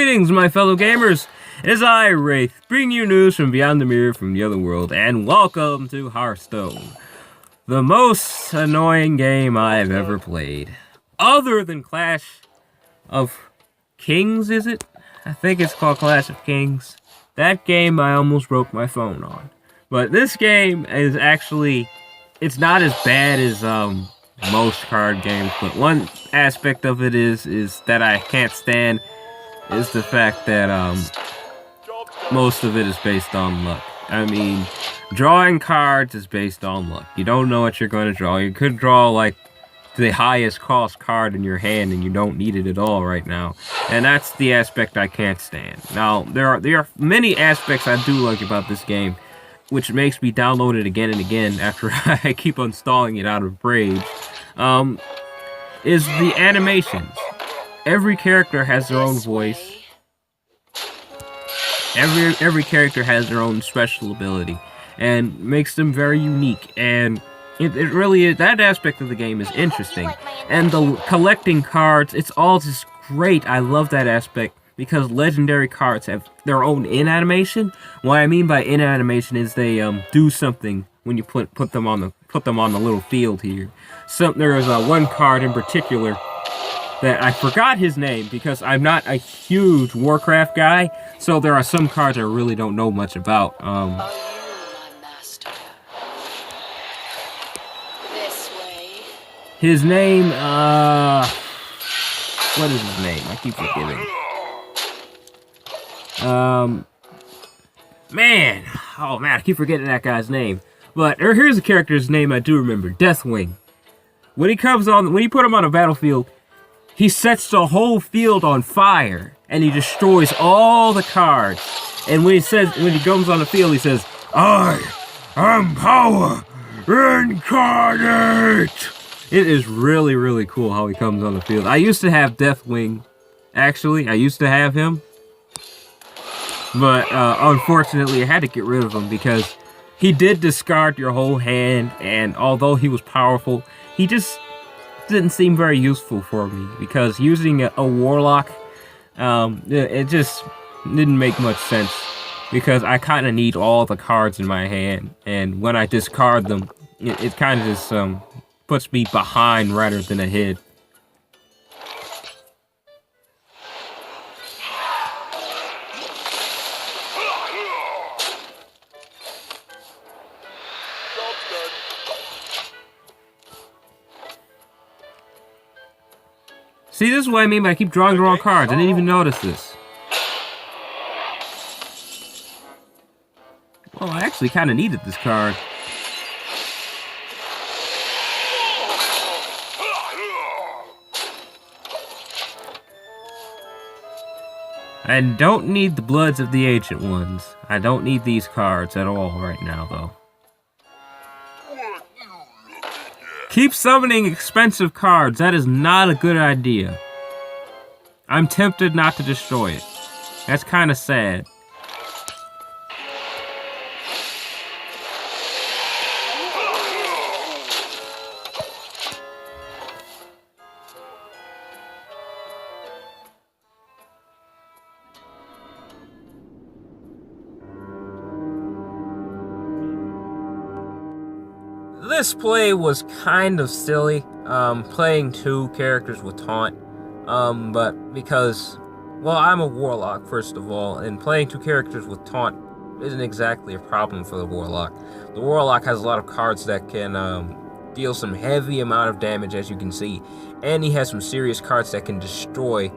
Greetings, my fellow gamers. It is I, Wraith, bringing you news from beyond the mirror from the other world, and welcome to Hearthstone, the most annoying game I've ever played. Other than Clash of Kings, is it? I think it's called Clash of Kings. That game I almost broke my phone on. But this game is actually, it's not as bad as most card games, but one aspect of it is that I can't stand is the fact that most of it is based on luck. I mean, drawing cards is based on luck. You don't know what you're going to draw. You could draw like the highest cost card in your hand and you don't need it at all right now. And that's the aspect I can't stand. Now, there are many aspects I do like about this game, which makes me download it again and again after I keep installing it out of rage, is the animations. Every character has their own voice. Every character has their own special ability, and makes them very unique, and it really is, that aspect of the game is interesting. And the collecting cards, it's all just great. I love that aspect, because legendary cards have their own in-animation. What I mean by in-animation is they do something when you put them on the little field here. So there is one card in particular that I forgot his name because I'm not a huge Warcraft guy, so there are some cards I really don't know much about. His name, what is his name? I keep forgetting. Man, I keep forgetting that guy's name. But here's a character's name I do remember, Deathwing. When you put him on a battlefield, he sets the whole field on fire, and he destroys all the cards. And when he comes on the field, he says, "I am power incarnate." It is really, really cool how he comes on the field. I used to have Deathwing. Actually, I used to have him. But, unfortunately, I had to get rid of him because he did discard your whole hand, and although he was powerful, he just didn't seem very useful for me, because using a warlock, it just didn't make much sense, because I kind of need all the cards in my hand, and when I discard them, it kind of just puts me behind rather than ahead. See, this is what I mean by I keep drawing the wrong cards. I didn't even notice this. Well, I actually kind of needed this card. I don't need the Bloods of the Ancient Ones. I don't need these cards at all right now, though. Keep summoning expensive cards. That is not a good idea. I'm tempted not to destroy it. That's kind of sad. This play was kind of silly, playing two characters with taunt, but because, well, I'm a warlock, first of all, and playing two characters with taunt isn't exactly a problem for the warlock. The warlock has a lot of cards that can deal some heavy amount of damage, as you can see, and he has some serious cards that can destroy,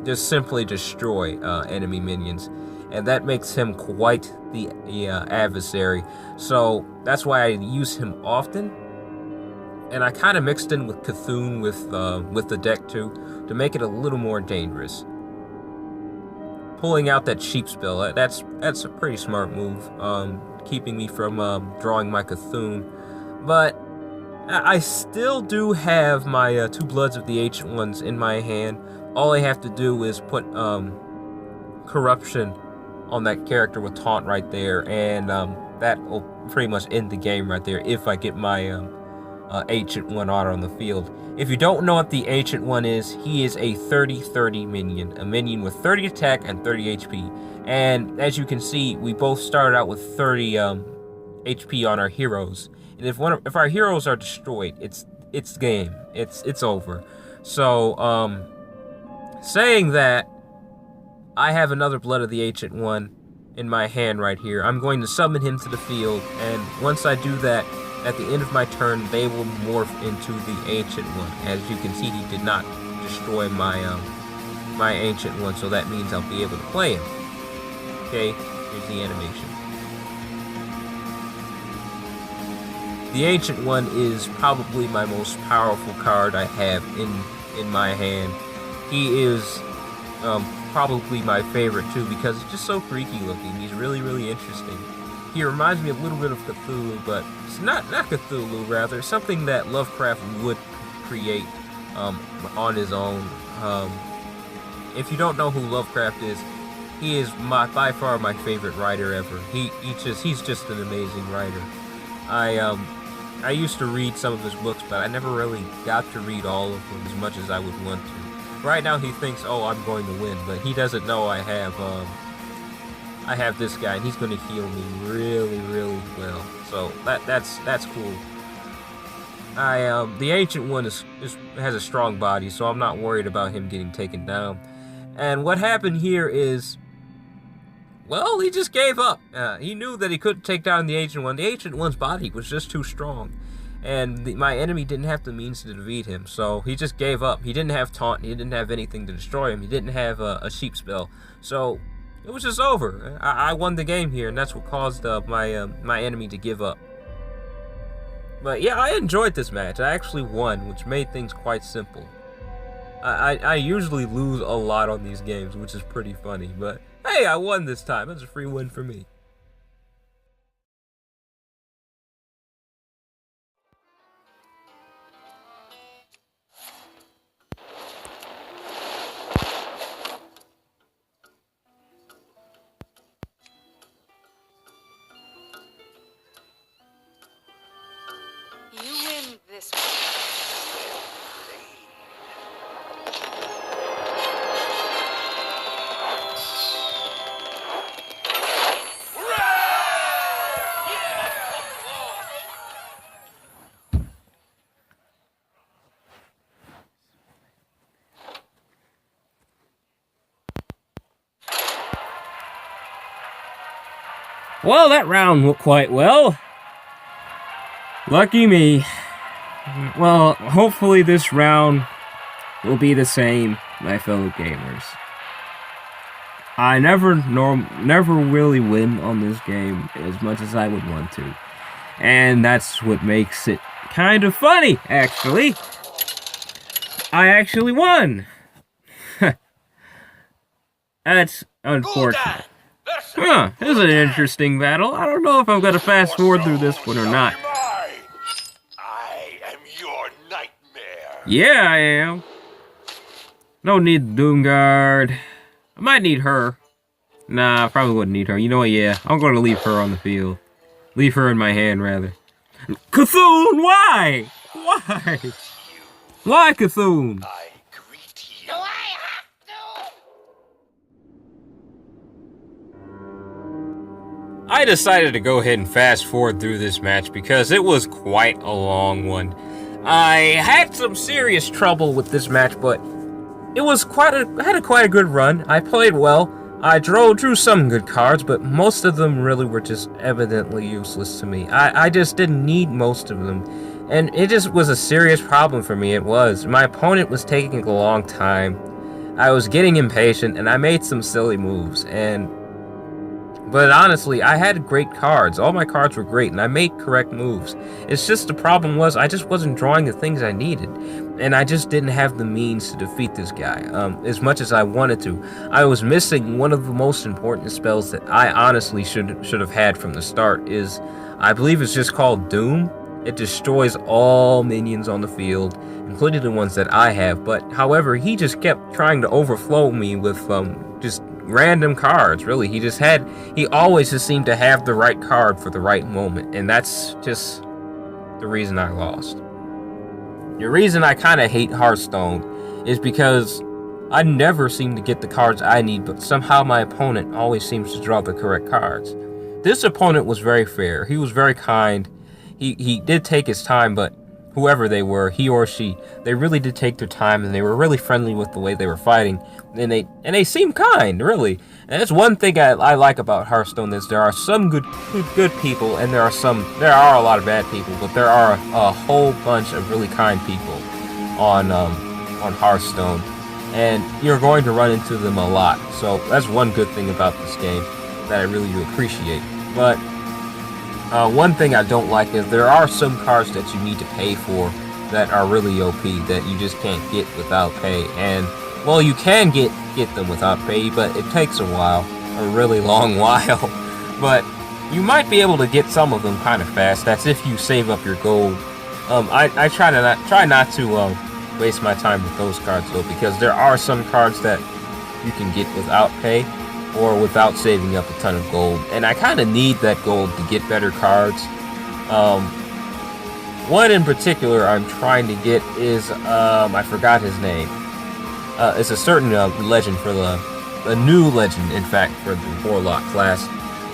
just simply destroy enemy minions. And that makes him quite the adversary. So that's why I use him often. And I kind of mixed in with Cthulhu with the deck too, to make it a little more dangerous. Pulling out that cheap spell, that's a pretty smart move, keeping me from drawing my Cthulhu. But I still do have my two Bloods of the Ancient Ones in my hand. All I have to do is put Corruption on that character with taunt right there, and that will pretty much end the game right there if I get my Ancient One are on the field. If you don't know what the Ancient One is, he is a 30-30 minion. A minion with 30 attack and 30 HP. And as you can see, we both started out with 30 HP on our heroes. And if our heroes are destroyed, it's game. It's over. So, saying that, I have another Blood of the Ancient One in my hand right here. I'm going to summon him to the field, and once I do that, at the end of my turn, they will morph into the Ancient One. As you can see, he did not destroy my my Ancient One, so that means I'll be able to play him. Okay, here's the animation. The Ancient One is probably my most powerful card I have in my hand. He is probably my favorite too, because it's just so freaky looking. He's really, really interesting. He reminds me a little bit of Cthulhu, but it's not Cthulhu, rather something that Lovecraft would create on his own. If you don't know who Lovecraft is, he is by far my favorite writer ever. He's just an amazing writer. I used to read some of his books, but I never really got to read all of them as much as I would want to. Right now he thinks, oh, I'm going to win, but he doesn't know I have this guy, and he's going to heal me really, really well. So that's cool. The Ancient One has a strong body, so I'm not worried about him getting taken down. And what happened here is, well, he just gave up. He knew that he couldn't take down the Ancient One. The Ancient One's body was just too strong. And my enemy didn't have the means to defeat him, so he just gave up. He didn't have taunt, he didn't have anything to destroy him, he didn't have a sheep spell. So, it was just over. I won the game here, and that's what caused my enemy to give up. But yeah, I enjoyed this match. I actually won, which made things quite simple. I usually lose a lot on these games, which is pretty funny, but hey, I won this time. That's a free win for me. You win this one. Well, that round went quite well. Lucky me. Well, hopefully this round will be the same, my fellow gamers. I never really win on this game as much as I would want to. And that's what makes it kind of funny, actually. I actually won. That's unfortunate. Huh, this is an interesting battle. I don't know if I'm gonna fast forward through this one or not. I am your nightmare. Yeah, I am. Don't need the Doomguard. I might need her. Nah, I probably wouldn't need her. You know what, yeah. I'm gonna leave her on the field. Leave her in my hand, rather. Cthulhu, why? Why? Why, Cthulhu? I greet you. Do I have to? I decided to go ahead and fast forward through this match because it was quite a long one. I had some serious trouble with this match, but it was I had quite a good run. I played well. I drew some good cards, but most of them really were just evidently useless to me. I just didn't need most of them. And it just was a serious problem for me, it was. My opponent was taking a long time. I was getting impatient, and I made some silly moves, but honestly, I had great cards. All my cards were great, and I made correct moves. It's just the problem was I just wasn't drawing the things I needed. And I just didn't have the means to defeat this guy, as much as I wanted to. I was missing one of the most important spells that I honestly should have had from the start. I believe it's just called Doom. It destroys all minions on the field, including the ones that I have. But, however, he just kept trying to overflow me with just random cards, really. He always just seemed to have the right card for the right moment, and that's just the reason I lost. The reason I kind of hate Hearthstone is because I never seem to get the cards I need, but somehow my opponent always seems to draw the correct cards. This opponent was very fair. He was very kind. He did take his time, but whoever they were, he or she, they really did take their time, and they were really friendly with the way they were fighting, and they seemed kind, really. And that's one thing I like about Hearthstone, is there are some good people, and there are a lot of bad people, but there are a whole bunch of really kind people on Hearthstone, and you're going to run into them a lot. So that's one good thing about this game that I really do appreciate. But one thing I don't like is there are some cards that you need to pay for that are really OP that you just can't get without pay. And, well, you can get them without pay, but it takes a while, a really long while. But you might be able to get some of them kind of fast. That's if you save up your gold. I try not to waste my time with those cards, though, because there are some cards that you can get without pay, or without saving up a ton of gold. And I kind of need that gold to get better cards. One in particular I'm trying to get is, I forgot his name. It's a certain legend for a new legend, in fact, for the Warlock class,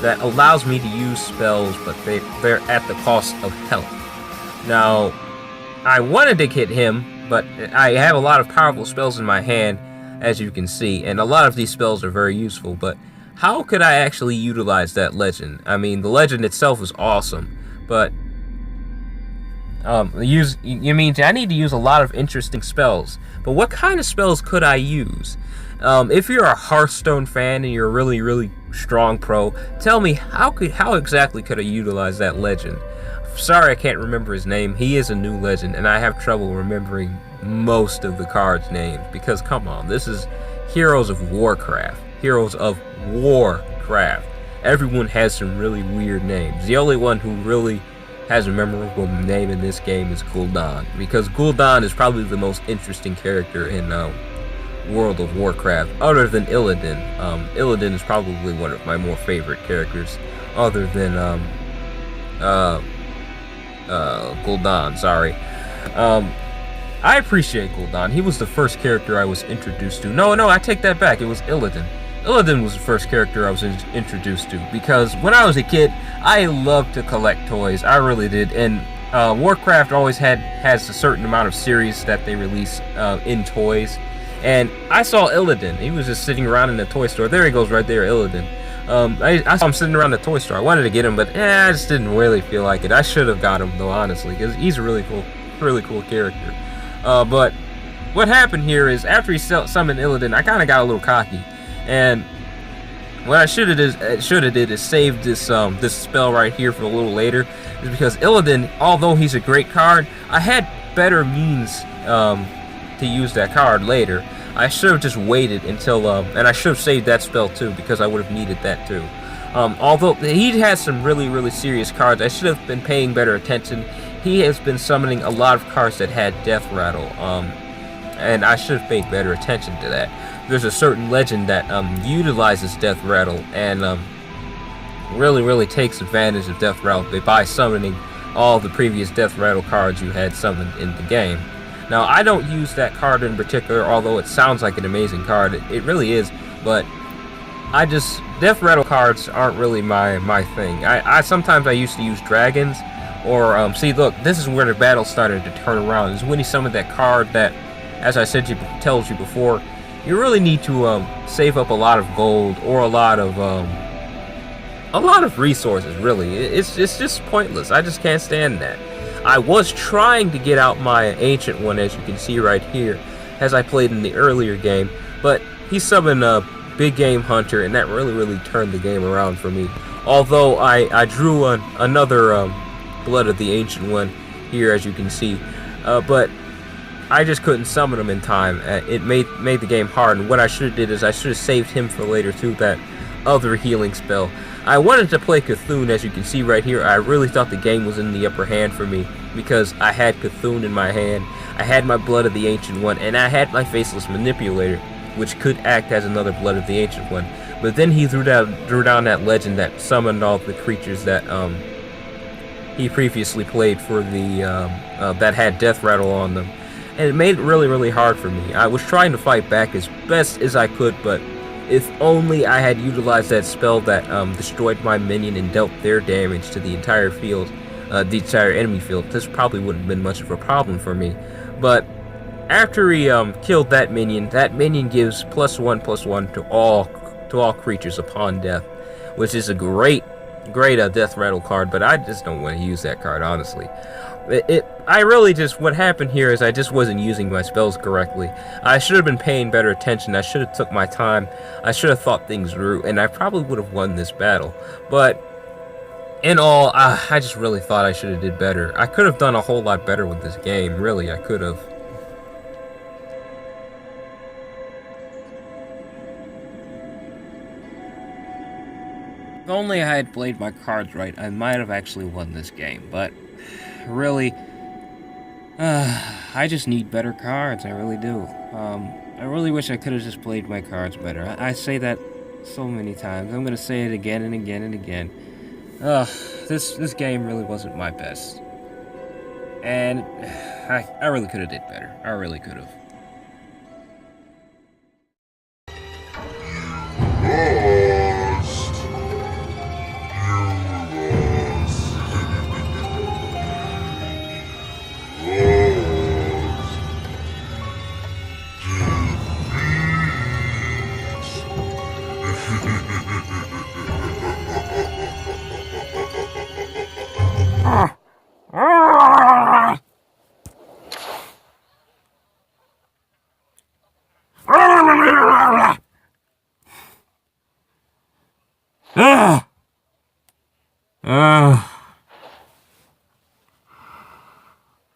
that allows me to use spells, but they're at the cost of health. Now, I wanted to get him, but I have a lot of powerful spells in my hand, as you can see, and a lot of these spells are very useful, but how could I actually utilize that legend? I mean, the legend itself is awesome, but you mean I need to use a lot of interesting spells, but what kind of spells could I use? If you're a Hearthstone fan and you're a really, really strong pro, tell me how exactly could I utilize that legend? Sorry, I can't remember his name. He is a new legend, and I have trouble remembering most of the cards' names, because come on, this is Heroes of Warcraft. Heroes of Warcraft. Everyone has some really weird names. The only one who really has a memorable name in this game is Gul'dan, because Gul'dan is probably the most interesting character in World of Warcraft, other than Illidan. Illidan is probably one of my more favorite characters, other than Gul'dan, sorry. I appreciate Gul'dan. He was the first character I was introduced to. No, I take that back. It was Illidan. Illidan was the first character I was introduced to, because when I was a kid, I loved to collect toys. I really did. And Warcraft always has a certain amount of series that they release in toys. And I saw Illidan. He was just sitting around in the toy store. There he goes right there, Illidan. I saw him sitting around the toy store. I wanted to get him, but I just didn't really feel like it. I should have got him, though, honestly, because he's a really cool character. But what happened here is, after he summoned Illidan, I kind of got a little cocky, and what I should have did is saved this spell right here for a little later, is because Illidan, although he's a great card, I had better means to use that card later. I should have just waited until, and I should have saved that spell too, because I would have needed that too. Although he has some really, really serious cards, I should have been paying better attention. He has been summoning a lot of cards that had Death Rattle, and I should have paid better attention to that. There's a certain legend that utilizes Death Rattle, and really, really takes advantage of Death Rattle by summoning all the previous Death Rattle cards you had summoned in the game. Now, I don't use that card in particular, although it sounds like an amazing card. It really is, but Death Rattle cards aren't really my thing. Sometimes I used to use dragons, or, see, look, this is where the battle started to turn around. This is when he summoned that card that, as I told you before, you really need to save up a lot of gold, or a lot of resources, really. It's just pointless. I just can't stand that. I was trying to get out my Ancient One, as you can see right here, as I played in the earlier game, but he summoned a Big Game Hunter, and that really, really turned the game around for me. Although I drew another Blood of the Ancient One here, as you can see, but I just couldn't summon him in time. It made the game hard, and what I should have did is I should have saved him for later too, that other healing spell. I wanted to play Cthulhu, as you can see right here. I really thought the game was in the upper hand for me, because I had Cthulhu in my hand, I had my Blood of the Ancient One, and I had my Faceless Manipulator, which could act as another Blood of the Ancient One. But then he drew down that legend that summoned all the creatures that he previously played for the that had Death Rattle on them, and it made it really, really hard for me. I was trying to fight back as best as I could, but if only I had utilized that spell that destroyed my minion and dealt their damage to the entire field, the entire enemy field, this probably wouldn't have been much of a problem for me. But after he killed that minion gives +1/+1 to all creatures upon death, which is a great Death Rattle card. But I just don't want to use that card, honestly. I really just, what happened here is I just wasn't using my spells correctly. I should have been paying better attention. I should have took my time. I should have thought things through, and I probably would have won this battle. But in all, I just really thought I should have did better. I could have done a whole lot better with this game. Really, I could have. If only I had played my cards right, I might have actually won this game. But really, I just need better cards. I really do. I really wish I could have just played my cards better. I say that so many times. I'm gonna say it again and again and again. This game really wasn't my best, and I really could have did better. I really could have.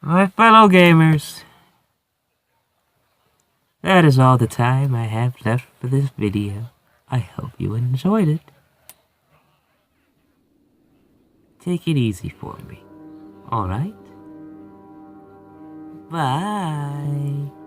My fellow gamers, that is all the time I have left for this video. I hope you enjoyed it. Take it easy for me, alright? Bye.